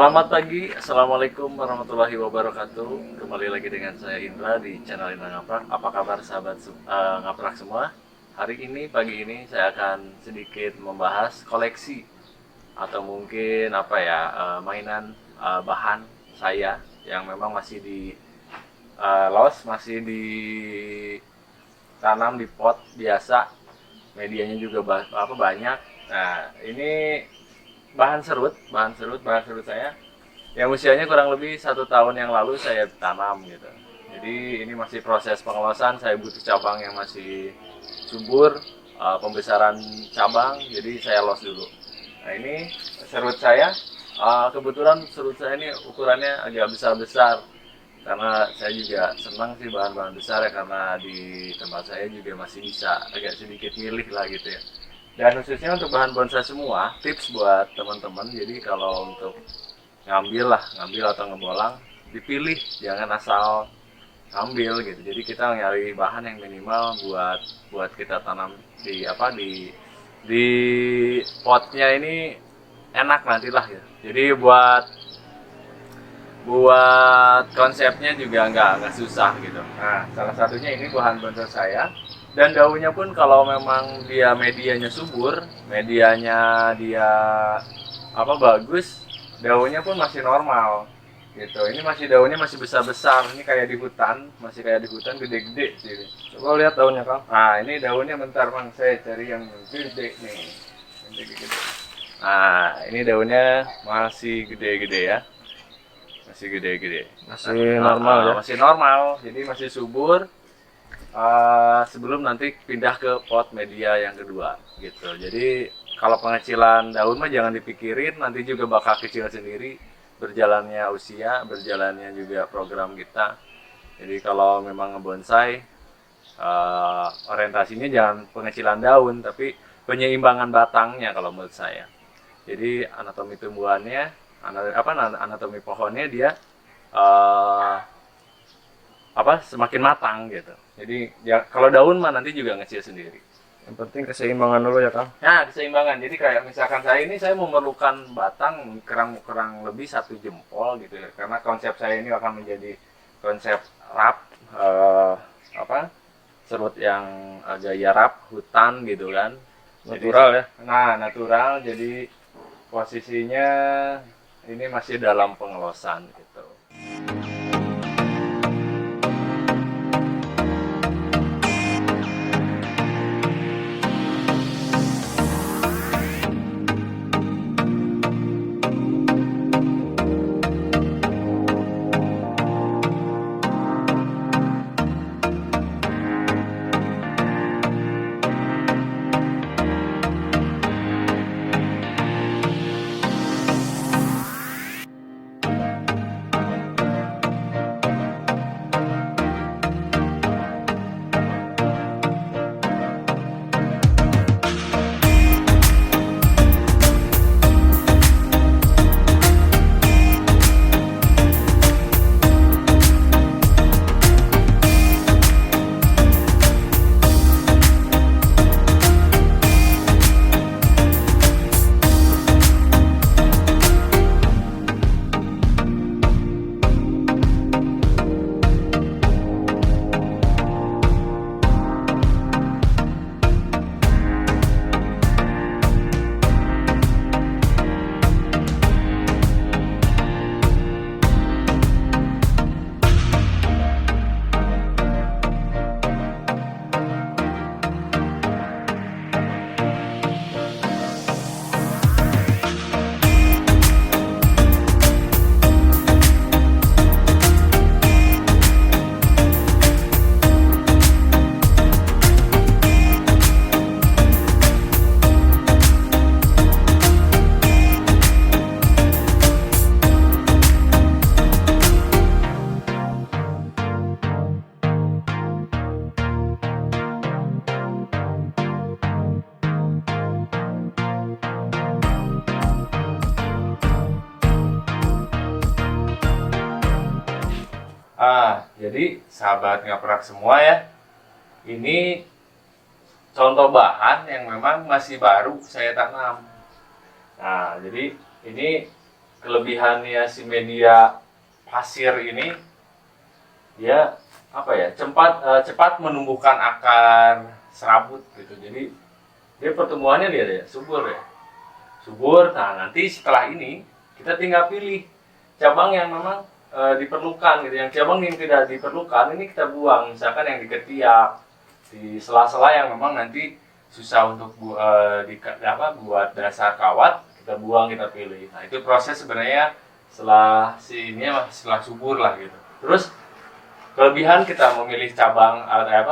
Selamat pagi, Assalamualaikum warahmatullahi wabarakatuh. Kembali lagi dengan saya Indra di channel Indra Ngaprak. Apa kabar sahabat Ngaprak semua? Hari ini, pagi ini saya akan sedikit membahas koleksi atau mungkin mainan bahan saya yang memang masih di masih ditanam di pot biasa. Medianya juga banyak. Nah, ini bahan serut saya yang usianya kurang lebih 1 tahun yang lalu saya tanam gitu. Jadi ini masih proses pengelolaan, saya butuh cabang yang masih subur, pembesaran cabang, jadi saya los dulu. Nah ini serut saya, kebetulan serut saya ini ukurannya agak besar-besar karena saya juga senang sih bahan-bahan besar ya, karena di tempat saya juga masih bisa agak sedikit milih lah gitu ya. Dan khususnya untuk bahan bonsai semua, tips buat teman-teman, jadi kalau untuk ngambil atau ngebolang, dipilih, jangan asal ngambil gitu. Jadi kita nyari bahan yang minimal buat kita tanam di potnya ini enak nantilah ya. Jadi buat konsepnya juga nggak susah gitu. Nah, salah satunya ini bahan bonsai saya. Dan daunnya pun kalau memang dia medianya subur, medianya dia bagus, daunnya pun masih normal gitu. Ini masih daunnya masih besar-besar, ini kayak di hutan, masih kayak di hutan, gede-gede sih. Coba lihat daunnya, Kang. Nah, ini daunnya bentar Bang, saya cari yang gede nih. Yang gede-gede. Nah, ini daunnya masih gede-gede ya. Masih gede-gede. Masih normal ya. Masih normal, jadi masih subur. Sebelum nanti pindah ke pot media yang kedua gitu. Jadi kalau pengecilan daun mah jangan dipikirin, nanti juga bakal kecil sendiri berjalannya usia, berjalannya juga program kita. Jadi kalau memang ngebonsai, orientasinya jangan pengecilan daun tapi penyeimbangan batangnya kalau menurut saya. Jadi anatomi tumbuhannya, anatomi pohonnya dia semakin matang gitu. Jadi ya kalau daun mah nanti juga ngecil sendiri. Yang penting keseimbangan dulu ya, Kang. Nah, keseimbangan. Jadi kayak misalkan saya memerlukan batang kurang lebih 1 jempol gitu ya. Karena konsep saya ini akan menjadi konsep rap, serut yang gaya rap hutan gitu kan. Natural Jadi, ya. Nah, natural. Jadi posisinya ini masih dalam pengelosan gitu. Jadi sahabat ngaprak semua ya, ini contoh bahan yang memang masih baru saya tanam. Nah, jadi ini kelebihannya si media pasir ini, dia apa ya, cepat menumbuhkan akar serabut gitu. Jadi dia pertumbuhannya dia ya subur ya, subur. Nah nanti setelah ini kita tinggal pilih cabang yang memang diperlukan gitu. Yang cabang yang tidak diperlukan ini kita buang, misalkan yang di ketiak, di sela-sela yang memang nanti susah untuk buat dasar kawat, kita buang, kita pilih. Nah itu proses sebenarnya setelah setelah subur lah gitu. Terus kelebihan kita memilih cabang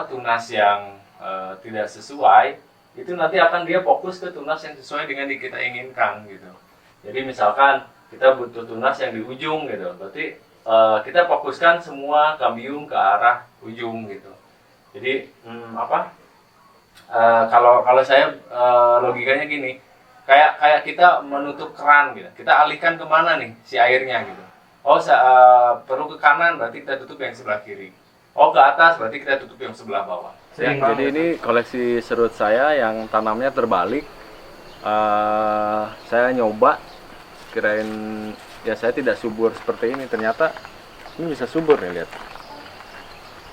tunas yang tidak sesuai, itu nanti akan dia fokus ke tunas yang sesuai dengan yang kita inginkan gitu. Jadi misalkan kita butuh tunas yang di ujung gitu, berarti kita fokuskan semua kambium ke arah ujung gitu. Jadi kalau saya logikanya gini, kayak kita menutup keran gitu, kita alihkan kemana nih si airnya gitu. Perlu ke kanan, berarti kita tutup yang sebelah kiri. Ke atas, berarti kita tutup yang sebelah bawah. Jadi ini koleksi serut saya yang tanamnya terbalik. Saya nyoba, kirain ya saya tidak subur seperti ini, ternyata ini bisa subur nih, lihat.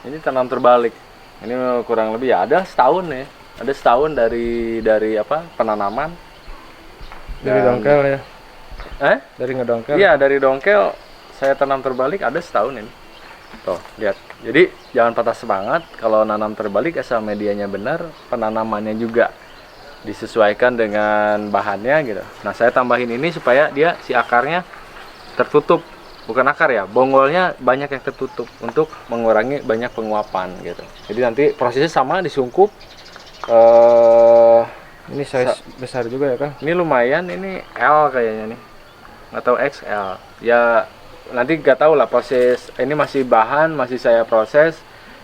Ini tanam terbalik. Ini kurang lebih ya ada setahun ya. Ada setahun dari penanaman. Dari dongkel ya. Dari ngedongkel. Iya, dari dongkel saya tanam terbalik ada setahun ini. Tuh, lihat. Jadi jangan patah semangat kalau nanam terbalik asal medianya benar, penanamannya juga disesuaikan dengan bahannya gitu. Nah, saya tambahin ini supaya dia si akarnya tertutup. Bukan akar ya, bonggolnya banyak yang tertutup untuk mengurangi banyak penguapan gitu. Jadi nanti prosesnya sama, disungkup. Ini size besar juga ya Kang? Ini lumayan, ini L kayaknya nih, atau XL. Ya nanti nggak tahu lah, proses ini masih bahan, masih saya proses.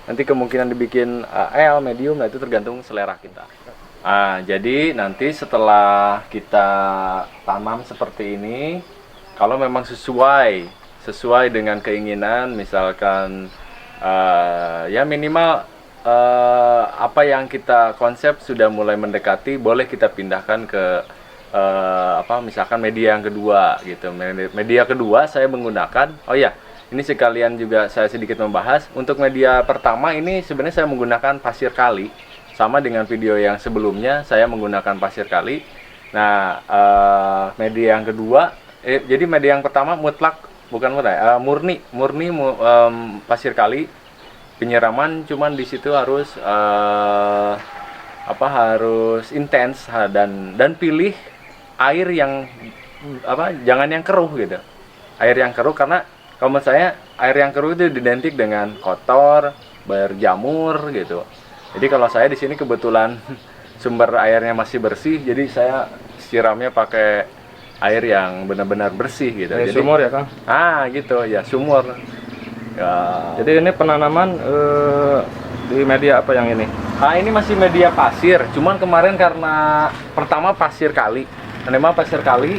Nanti kemungkinan dibikin L, medium, nah itu tergantung selera kita. Jadi nanti setelah kita tanam seperti ini, kalau memang sesuai dengan keinginan, misalkan ya minimal apa yang kita konsep sudah mulai mendekati, boleh kita pindahkan ke misalkan media yang kedua gitu. Media kedua saya menggunakan, ini sekalian juga saya sedikit membahas. Untuk media pertama ini sebenarnya saya menggunakan pasir kali, sama dengan video yang sebelumnya saya menggunakan pasir kali. Nah media yang kedua, jadi media yang pertama murni pasir kali. Penyiraman cuman di situ harus harus intens dan pilih air yang jangan yang keruh gitu. Air yang keruh, karena kalau menurut saya air yang keruh itu identik dengan kotor, berjamur gitu. Jadi kalau saya di sini kebetulan sumber airnya masih bersih, jadi saya siramnya pakai air yang benar-benar bersih gitu. Jadi sumur ya Kang? Gitu ya, sumur. Ya. Jadi ini penanaman di media apa yang ini? Ini masih media pasir. Cuman kemarin karena pertama pasir kali, memang pasir kali,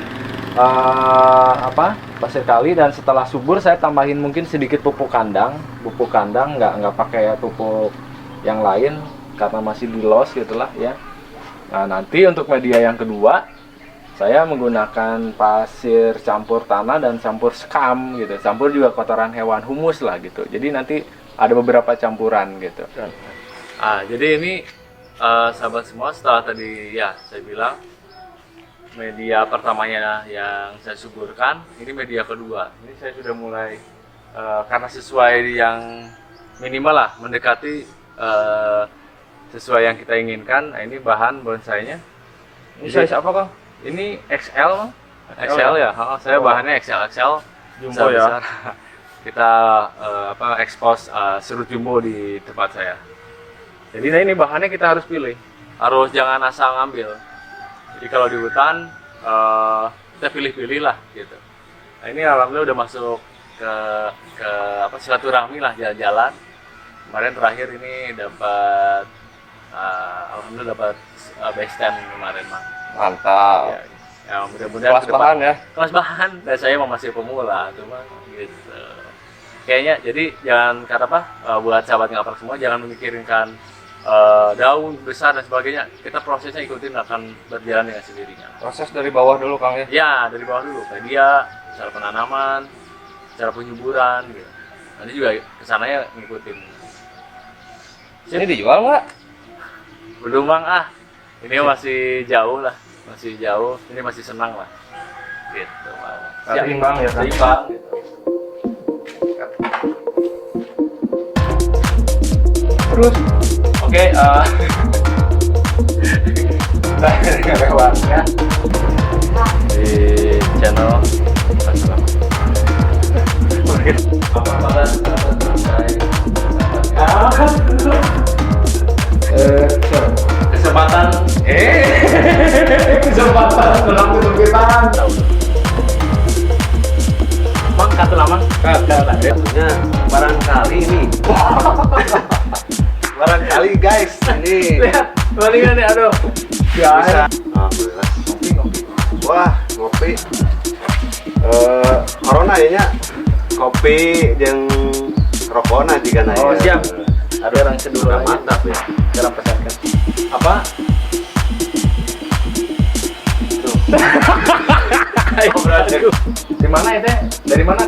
pasir kali, dan setelah subur saya tambahin mungkin sedikit pupuk kandang, nggak pakai pupuk yang lain karena masih di los gitulah ya. Nah nanti untuk media yang kedua, saya menggunakan pasir campur tanah dan campur skam gitu. Campur juga kotoran hewan, humus lah gitu. Jadi nanti ada beberapa campuran gitu. Jadi ini sahabat semua, setelah tadi ya saya bilang media pertamanya yang saya suburkan, ini media kedua. Ini saya sudah mulai karena sesuai yang minimal lah, mendekati sesuai yang kita inginkan. Nah, ini bahan bonsainya. Ini size apa Kang? Ini XL ya. Saya bahannya XL jumbo ya. Kita expose serut jumbo di tempat saya. Jadi ini bahannya kita harus pilih, harus jangan asal ngambil. Jadi kalau di hutan kita pilih-pilih lah gitu. Nah ini alhamdulillah udah masuk ke silaturahmi lah, jalan-jalan. Kemarin terakhir ini dapat alhamdulillah dapat base stand kemarin mah. Mantap. Ya mudah-mudahan kelas bahan ya. Kelas bahan. Dan saya masih pemula, cuma gitu. Kayaknya jadi jangan buat sahabat ngapak semua, jangan memikirkan daun besar dan sebagainya, kita prosesnya ikutin akan berjalan dengan sendirinya. Proses dari bawah dulu Kang ya. Ya, dari bawah dulu, media, cara penanaman, cara penyuburan, gitu. Nanti juga kesananya ngikutin. Ini dijual nggak? Belum bang, ini masih jauh lah, masih jauh, ini masih senang lah, gitu. Seimbang ya kan? Seimbang, gitu. Terus, Oke, lewatnya di channel kesempatan dalam kesempitan. Mang kata lama, Tentunya barangkali ini. Barangkali guys, ini lihat, palingan nih, aduh. bisa. Alhamdulillah. Wah, ngopi. Corona ya nya. Kopi yang rokona jika naik. Oh siap. Ada orang kedua mantap ya. Cara pesankan. Apa? Tuh. Ayo berarti. Di mana itu? Dari mana?